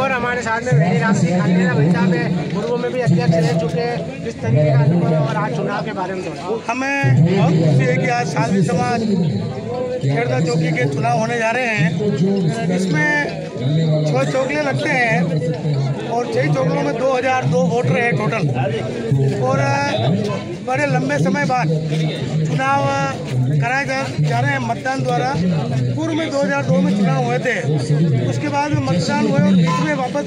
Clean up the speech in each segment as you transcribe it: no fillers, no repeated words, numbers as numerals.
और हमारे साथ में वेरी राशि खालिया भाई साहब है, पूर्व में भी अध्यक्ष रह चुके हैं। किस तरीके का अनुभव है और आज चुनाव के बारे में हमें बहुत खुशी है कि आज सालवी समाज खेड़दा चौकी के चुनाव होने जा रहे हैं। इसमें 6 चौकले लगते हैं और 6 चौकलों में 2002 वोटर है टोटल। और बड़े लंबे समय बाद चुनाव कराए जा रहे हैं मतदान द्वारा। पूर्व में 2002 में चुनाव हुए थे, उसके बाद में मतदान हुए और बीच में वापस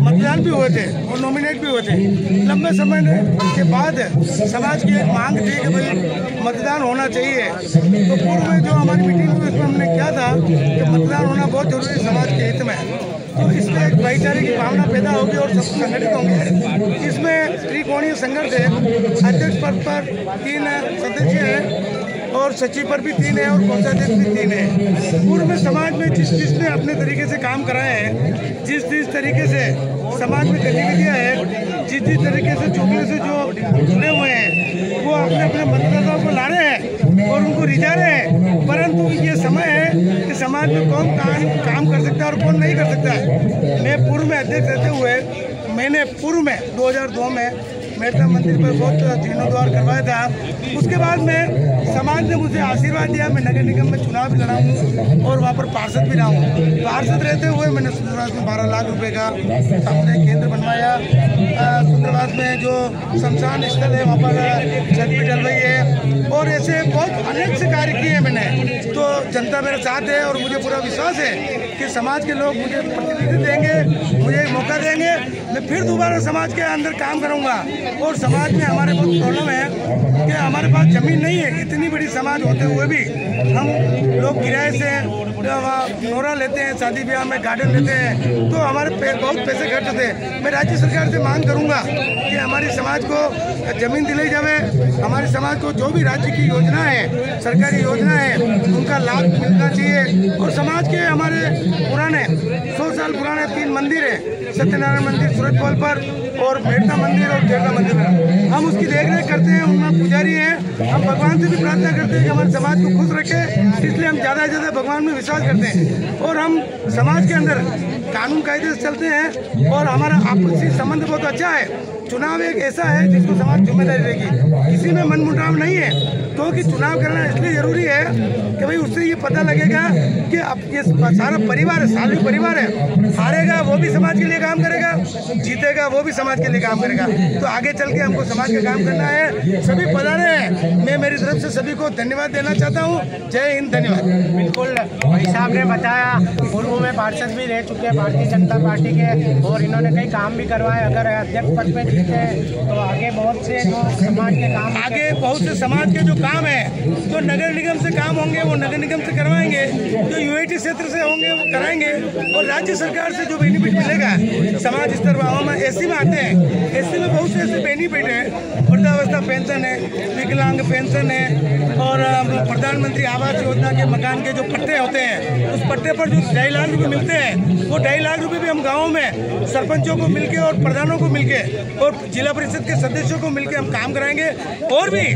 मतदान भी हुए थे और नॉमिनेट भी हुए थे। लंबे समय के बाद समाज की एक मांग थी कि भाई मतदान होना चाहिए। तो पूर्व में जो हमारी मीटिंग हुई उसमें हमने किया था कि मतदान होना बहुत जरूरी है समाज के हित में। तो इसमें एक भाईचारे की भावना पैदा होगी और सब संगठित होंगे। इसमें त्रिकोणीय संघर्ष है। अध्यक्ष पद पर 3 सदस्य हैं और सचिव पर भी 3 है और कोषाध्यक्ष भी 3 है। पूर्व में समाज में जिसने अपने तरीके से काम कराए हैं, जिस तरीके से समाज में गतिविधियाँ है, जिस तरीके से चौकले से जो जुड़े हुए हैं, वो अपने अपने मतदाताओं को ला रहे हैं और उनको रिझा रहे हैं। परंतु ये समय है कि समाज में कौन काम कर सकता है और कौन नहीं कर सकता है। मैं पूर्व में अध्यक्ष रहते हुए मैंने पूर्व में 2002 में मेहता मंदिर पर बहुत जीर्णोद्धार करवाया था। उसके बाद में समाज ने मुझे आशीर्वाद दिया। मैं नगर निगम में चुनाव भी लड़ा हूँ और वहाँ पर पार्षद भी रहा हूँ। पार्षद रहते हुए मैंने सुंदरवास में 12 लाख रुपए का सामुदायिक केंद्र बनवाया। सुंदरवास में जो शमशान स्थल है वहाँ पर छत भी डल रही है और ऐसे बहुत अनेक से कार्य किए हैं मैंने। तो जनता मेरे साथ है और मुझे पूरा विश्वास है कि समाज के लोग मुझे प्रतिनिधि देंगे, मुझे एक मौका देंगे। मैं फिर दोबारा समाज के अंदर काम करूँगा। और समाज में हमारे बहुत प्रॉब्लम है कि हमारे पास जमीन नहीं है। इतनी बड़ी समाज होते हुए भी हम लोग किराए से नोरा लेते हैं, शादी ब्याह में गार्डन लेते हैं, तो हमारे बहुत पैसे खर्च होते हैं। मैं राज्य सरकार से मांग करूंगा कि हमारी समाज को जमीन दिलाई जाए। हमारे समाज को जो भी राज्य की योजना है, सरकारी योजना है, उनका लाभ मिलना चाहिए। और समाज के हमारे पुराने 100 साल पुराने 3 मंदिर है, सत्यनारायण मंदिर सूरज पोल पर और मेहता मंदिर और खेड़दा मंदिर में हम उसकी देखरेख करते हैं। उनमें पुजारी हैं। हम भगवान से भी प्रार्थना करते हैं कि हमारे समाज को खुश रखे, इसलिए हम ज़्यादा से ज़्यादा भगवान में विश्वास करते हैं। और हम समाज के अंदर कानून कायदे से चलते हैं और हमारा आपसी संबंध बहुत अच्छा है। चुनाव एक ऐसा है जिसको समाज जिम्मेदारी देगी। किसी में मनमुटाव नहीं है, क्योंकि चुनाव करना इसलिए जरूरी है कि भाई उससे ये पता लगेगा कि अब ये सारा परिवार है, सालवी परिवार है। हारेगा वो भी समाज के लिए काम करेगा, जीतेगा वो भी समाज के लिए काम करेगा। तो आगे चल के हमको समाज का काम करना है। सभी पधारे हैं। मैं मेरी तरफ से सभी को धन्यवाद देना चाहता हूँ। जय हिंद, धन्यवाद। बिल्कुल भाई साहब ने बताया, पूर्व में पार्षद भी रह चुके हैं भारतीय जनता पार्टी के और इन्होंने कई काम भी करवाए। अगर अध्यक्ष पद पे जीते तो आगे बहुत से जो समाज के काम, आगे बहुत से समाज के जो काम है, जो नगर निगम से काम होंगे वो नगर निगम से करवाएंगे, जो यूआईटी क्षेत्र से होंगे वो कराएंगे। और राज्य सरकार से जो बेनिफिट मिलेगा समाज स्तर पर, हम एससी में आते हैं, एससी में बहुत से ऐसे बेनिफिट है। वृद्धावस्था पेंशन है, विकलांग पेंशन है और प्रधानमंत्री आवास योजना के मकान के जो पट्टे होते हैं, उस पट्टे पर जो 2.5 लाख रुपये मिलते हैं, वो 2.5 लाख रुपये भी हम गाँव में सरपंचों को मिलके और प्रधानों को मिलके और जिला परिषद के सदस्यों को मिलकर हम काम कराएंगे। और भी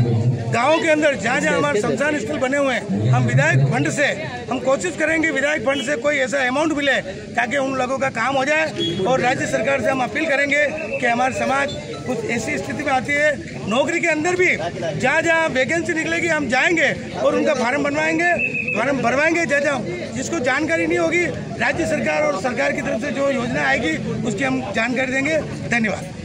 गाँव के अंदर जहाँ जहाँ हमारे शमशान स्थल बने हुए हैं, हम विधायक फंड से हम कोशिश करेंगे विधायक फंड से कोई ऐसा अमाउंट मिले ताकि उन लोगों का काम हो जाए। और राज्य सरकार से हम अपील करेंगे कि हमारे समाज कुछ ऐसी स्थिति में आती है, नौकरी के अंदर भी जहाँ जहाँ वैकेंसी निकलेगी हम जाएंगे और उनका फार्म बनवाएंगे, फार्म भरवाएंगे। जहाँ जिसको जानकारी नहीं होगी, राज्य सरकार और सरकार की तरफ से जो योजना आएगी उसकी हम जानकारी देंगे। धन्यवाद।